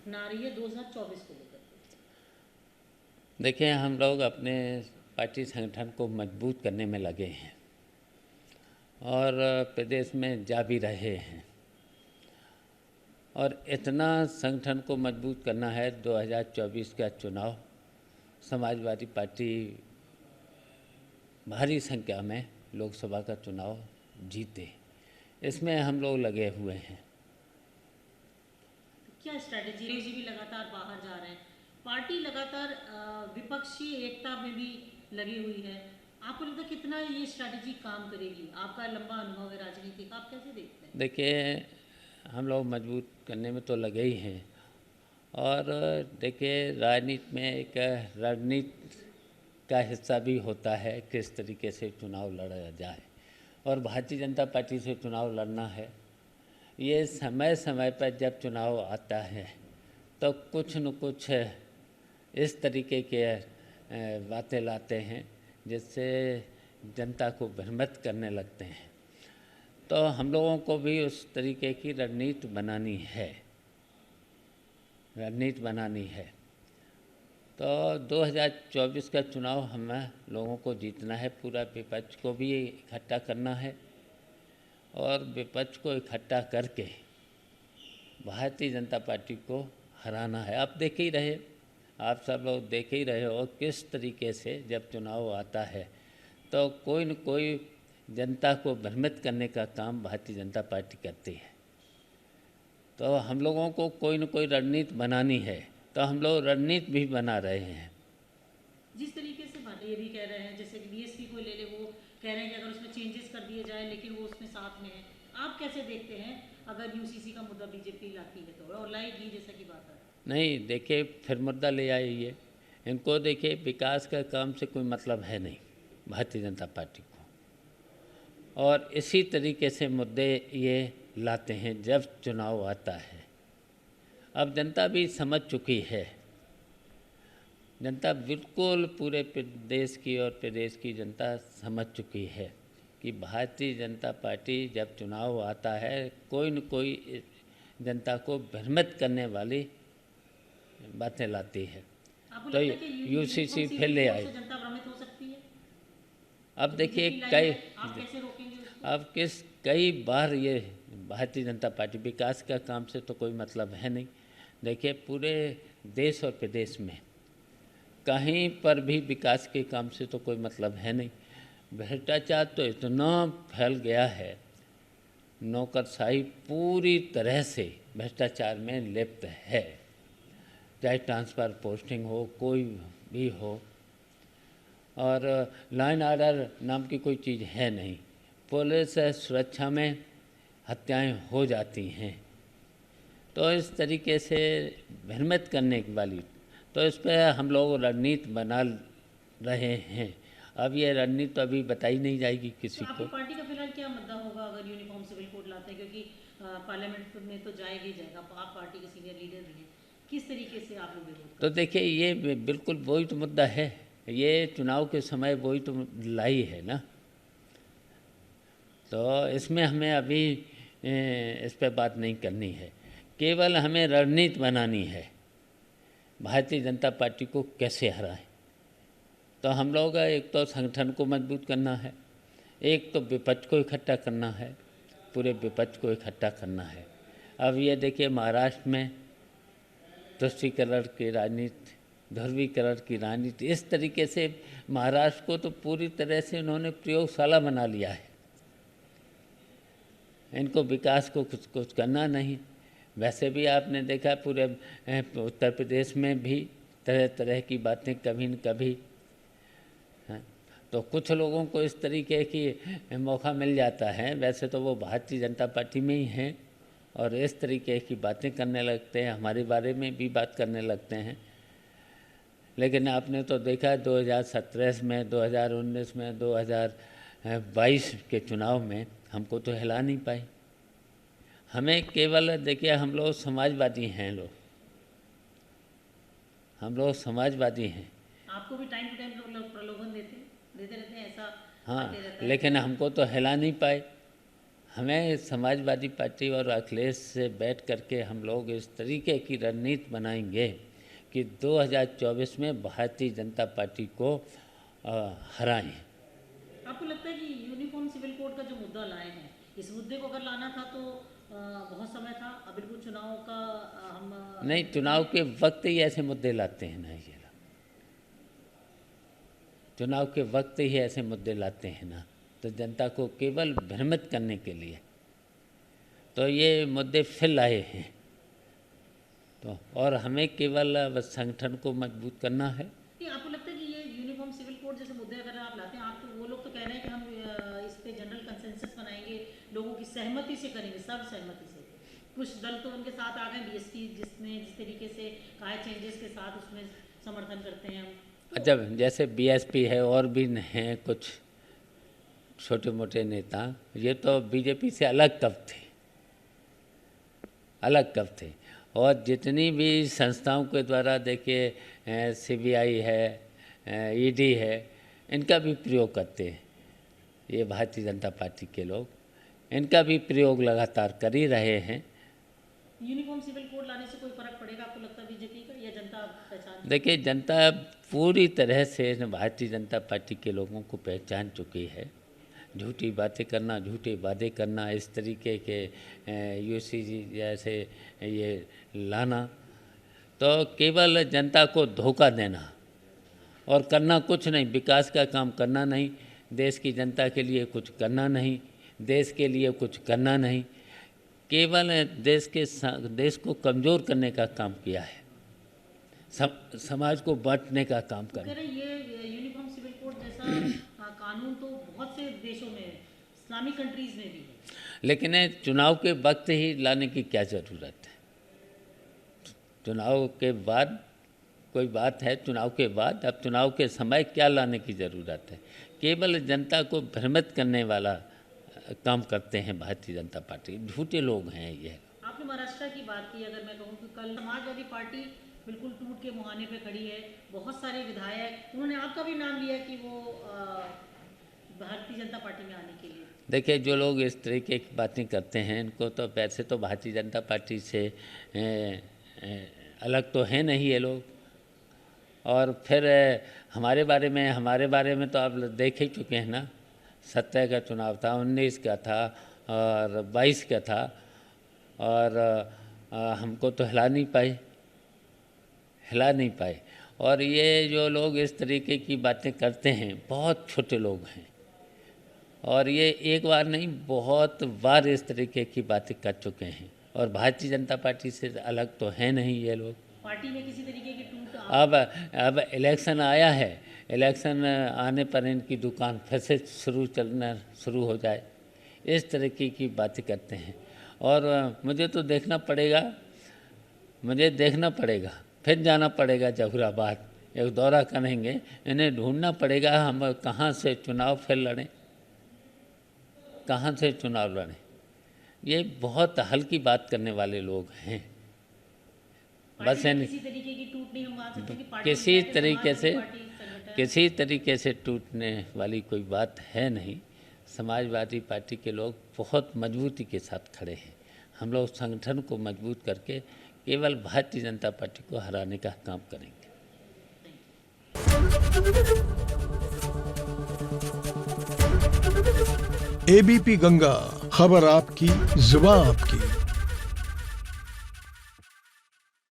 अपना रही है 2024 को लेकर? देखिए, हम लोग अपने पार्टी संगठन को मजबूत करने में लगे हैं और प्रदेश में जा भी रहे हैं। और इतना संगठन को मजबूत करना है, 2024 का चुनाव समाजवादी पार्टी भारी संख्या में लोकसभा का चुनाव जीते, इसमें हम लोग लगे हुए हैं। क्या स्ट्रैटेजी? जी भी लगातार बाहर जा रहे हैं, पार्टी लगातार विपक्षी एकता में भी लगी हुई है। आपको लगता है कितना ये स्ट्रैटेजी काम करेगी? आपका लंबा अनुभव है राजनीति का, आप कैसे देखते हैं? देखिए, हम लोग मजबूत करने में तो लगे ही हैं। और देखिए, राजनीति में एक रणनीति का हिस्सा भी होता है, किस तरीके से चुनाव लड़ा जाए। और भारतीय जनता पार्टी से चुनाव लड़ना है, ये समय समय पर जब चुनाव आता है तो कुछ न कुछ इस तरीके के बातें लाते हैं जिससे जनता को भ्रमित करने लगते हैं। तो हम लोगों को भी उस तरीके की रणनीति बनानी है। तो 2024 का चुनाव हमें लोगों को जीतना है, पूरा विपक्ष को भी इकट्ठा करना है और विपक्ष को इकट्ठा करके भारतीय जनता पार्टी को हराना है। आप देख ही रहे, आप सब लोग देख ही रहे हो किस तरीके से जब चुनाव आता है तो कोई न कोई जनता को भ्रमित करने का काम भारतीय जनता पार्टी करती है। तो हम लोगों को कोई न कोई रणनीति बनानी है, तो हम लोग रणनीति भी बना रहे हैं। जिस तरीके से बातें ये भी कह रहे हैं, जैसे कि बीएसपी को ले ले, वो कह रहे हैं कि अगर उसमें चेंजेस कर दिए जाए, लेकिन वो उसमें साथ में है। आप कैसे देखते हैं अगर यूसीसी का मुद्दा बीजेपी लाती है तो, और लाएगी जैसा कि बात है? नहीं, देखिए, फिर मुद्दा ले आइए। इनको देखिए, विकास का काम से कोई मतलब है नहीं भारतीय जनता पार्टी को, और इसी तरीके से मुद्दे ये लाते हैं जब चुनाव आता है। अब जनता भी समझ चुकी है, जनता बिल्कुल पूरे देश की और प्रदेश की जनता समझ चुकी है कि भारतीय जनता पार्टी जब चुनाव आता है कोई न कोई जनता को भ्रमित करने वाली बातें लाती है। तो यूसीसी फिर ले आई। जनता भ्रमित हो सकती है। अब देखिए, आप कैसे रोकेंगे उसको? अब कई बार ये भारतीय जनता पार्टी, विकास का काम से तो कोई मतलब है नहीं। देखिए, पूरे देश और प्रदेश में कहीं पर भी विकास के काम से तो कोई मतलब है नहीं। भ्रष्टाचार तो इतना फैल गया है, नौकरशाही पूरी तरह से भ्रष्टाचार में लिप्त है। चाहे ट्रांसफ़र पोस्टिंग हो, कोई भी हो, और लाइन ऑर्डर नाम की कोई चीज़ है नहीं। पुलिस सुरक्षा में हत्याएं हो जाती हैं। तो इस तरीके से भ्रमित करने वाली, तो इस पर हम लोग रणनीति बना रहे हैं। अब ये रणनीति तो अभी बताई नहीं जाएगी किसी तो को। आपकी पार्टी का फिलहाल क्या मुद्दा होगा अगर यूनिफॉर्म सिविल कोड लाते हैं, क्योंकि पार्लियामेंट में तो जाएगा ही जाएगा, आप पार्टी के सीनियर लीडर भी हैं, किस तरीके से आप लोग विरोध? तो देखिए, ये बिल्कुल वही तो मुद्दा है, ये चुनाव के समय वही तो लाई है ना। तो इसमें हमें अभी इस पर बात नहीं करनी है, केवल हमें रणनीति बनानी है भारतीय जनता पार्टी को कैसे हराएं। तो हम लोग एक तो संगठन को मजबूत करना है, एक तो विपक्ष को इकट्ठा करना है, पूरे विपक्ष को इकट्ठा करना है। अब ये देखिए, महाराष्ट्र में तुष्टीकरण की राजनीति, ध्रुवीकरण की राजनीति, इस तरीके से महाराष्ट्र को तो पूरी तरह से उन्होंने प्रयोगशाला बना लिया है। इनको विकास को कुछ करना नहीं। वैसे भी आपने देखा पूरे उत्तर प्रदेश में भी तरह तरह की बातें कभी न कभी हैं। तो कुछ लोगों को इस तरीके की मौका मिल जाता है, वैसे तो वो भारतीय जनता पार्टी में ही हैं, और इस तरीके की बातें करने लगते हैं, हमारे बारे में भी बात करने लगते हैं। लेकिन आपने तो देखा 2017 में, 2019 में, 2022 के चुनाव में हमको तो हिला नहीं पाई। हमें केवल देखिए, हम लोग समाजवादी हैं, हम लोग समाजवादी हैं। आपको भी टाइम टू टाइम प्रलोभन देते रहते हैं ऐसा? हाँ, लेकिन हमको तो हिला नहीं पाए। हमें समाजवादी पार्टी और अखिलेश से बैठ करके हम लोग इस तरीके की रणनीति बनाएंगे कि 2024 में भारतीय जनता पार्टी को हराएं। आपको लगता है कि यूनिफॉर्म सिविल कोड का जो मुद्दा लाए हैं, इस मुद्दे को अगर लाना था तो बहुत समय था, अब बिल्कुल चुनाव का हम नहीं, चुनाव के वक्त ही ऐसे मुद्दे लाते हैं ना ये लोग, चुनाव के वक्त ही ऐसे मुद्दे लाते हैं ना, तो जनता को केवल भ्रमित करने के लिए तो ये मुद्दे फिर लाए हैं। तो और हमें केवल बस संगठन को मजबूत करना है। आपको लगता है कि ये यूनिफॉर्म सिविल कोड जैसे मुद्दे अगर आप लाते हैं, आप तो वो लोग तो कह रहे हैं कि हम इस पे जनरल कंसेंसस बनाएंगे, लोगों की सहमति से करेंगे, सब सहमति से। कुछ दल तो उनके साथ आ गए, बीएसपी जिसने जिस तरीके से कहा है चेंजेस के साथ, उसमें समर्थन करते हैं हम। जब जैसे बीएसपी है और भी हैं कुछ छोटे मोटे नेता, ये तो बीजेपी से अलग कब थे, अलग कब थे। और जितनी भी संस्थाओं के द्वारा देखिए सीबीआई है, ईडी है, इनका भी प्रयोग करते हैं ये भारतीय जनता पार्टी के लोग, इनका भी प्रयोग लगातार कर ही रहे हैं। यूनिफॉर्म सिविल कोड लाने से कोई फर्क पड़ेगा आपको लगता है बीजेपी का, या जनता पहचान? देखिए, जनता पूरी तरह से भारतीय जनता पार्टी के लोगों को पहचान चुकी है। झूठी बातें करना, झूठे वादे करना, इस तरीके के यूसीसी जैसे ये लाना, तो केवल जनता को धोखा देना और करना कुछ नहीं, विकास का काम करना नहीं, देश की जनता के लिए कुछ करना नहीं, देश के लिए कुछ करना नहीं, केवल देश को कमज़ोर करने का काम किया है, समाज को बांटने का काम करना। ये यूनिफॉर्म सिविल कोड जैसा कानून तो बहुत से देशों में, इस्लामिक कंट्रीज में भी है, लेकिन चुनाव के वक्त ही लाने की क्या ज़रूरत है? चुनाव के बाद कोई बात है, चुनाव के बाद, अब चुनाव के समय क्या लाने की ज़रूरत है? केवल जनता को भ्रमित करने वाला काम करते हैं भारतीय जनता पार्टी, झूठे लोग हैं ये। आपने महाराष्ट्र की बात की, अगर मैं कहूँ कि कल समाजवादी पार्टी बिल्कुल टूट के मुहाने पे खड़ी है, बहुत सारे विधायक, उन्होंने आपका भी नाम लिया कि वो भारतीय जनता पार्टी में आने के लिए। देखिए, जो लोग इस तरीके की बातें करते हैं, इनको तो वैसे तो भारतीय जनता पार्टी से अलग तो है नहीं ये लोग, और फिर हमारे बारे में तो आप देख ही चुके हैं ना। 17 का चुनाव था, 19 का था और 22 का था, और हमको तो हिला नहीं पाए। और ये जो लोग इस तरीके की बातें करते हैं, बहुत छोटे लोग हैं, और ये एक बार नहीं बहुत बार इस तरीके की बातें कर चुके हैं, और भारतीय जनता पार्टी से अलग तो है नहीं ये लोग। पार्टी में किसी तरीके की टूट अब इलेक्शन आया है, इलेक्शन आने पर इनकी दुकान फिर से चलना शुरू हो जाए, इस तरीके की बातें करते हैं। और मुझे तो देखना पड़ेगा, फिर जाना पड़ेगा जहुराबाद, एक दौरा करेंगे, इन्हें ढूंढना पड़ेगा हम कहाँ से चुनाव फिर लड़ें, कहाँ से चुनाव लड़ें। ये बहुत हल्की बात करने वाले लोग हैं। बस किसी तरीके की टूट नहीं, हम मान सकते हैं कि पार्टी किसी तरीके से टूटने वाली कोई बात है नहीं। समाजवादी पार्टी के लोग बहुत मजबूती के साथ खड़े हैं। हम लोग संगठन को मजबूत करके केवल भारतीय जनता पार्टी को हराने का काम करेंगे। एबीपी गंगा, खबर आपकी, जुबान आपकी।